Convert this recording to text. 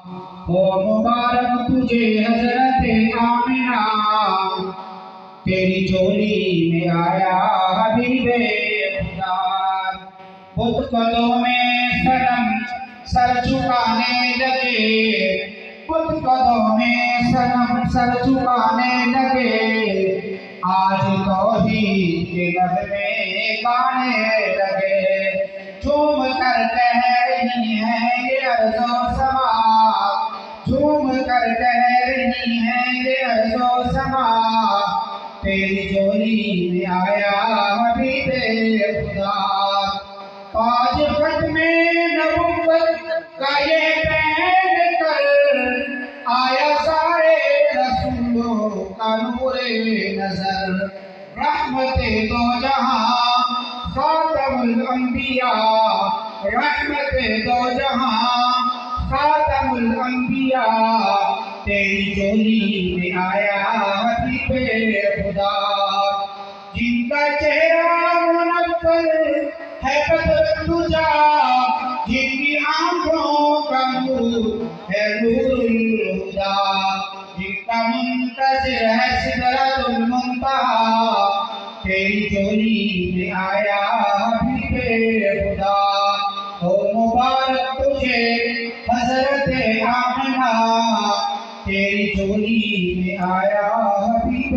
ہو مبارک تجھے حضرت آمنہ، تیری جولی میں آیا حبیب خدا۔ بت قدوں میں صنم سر جھکانے لگے، بت قدوں میں صنم سر جھکانے لگے، آج توحید کے نغمے گانے لگے۔ جھوم کر کہہ رہی ہیں یہ ارض و سما، جھوم کر کہہ رہی ہیں یہ ارض و سما، تیری جولی میں آیا حبیب خدا۔ تاج ختم نبوت کا یہ پہن کر آیا سارے رسولوں کا نور نظر، رحمت دو جہاں خاتم الانبیاء، رحمت دو جہاں خاتم الانبیاء، تیری جولی میں آیا حبیب خدا۔ جن کا چہرہ منور ہے بدر تجا، جن کی آنکھوں کا نور ہے نور الہدا، جن کا منتظر ہے سدرۃ المنتہا، تیری جولی میں آیا حبیب خدا۔ ہو مبارک تجھے حضرت آمنہ، تیری جولی میں آیا حبیب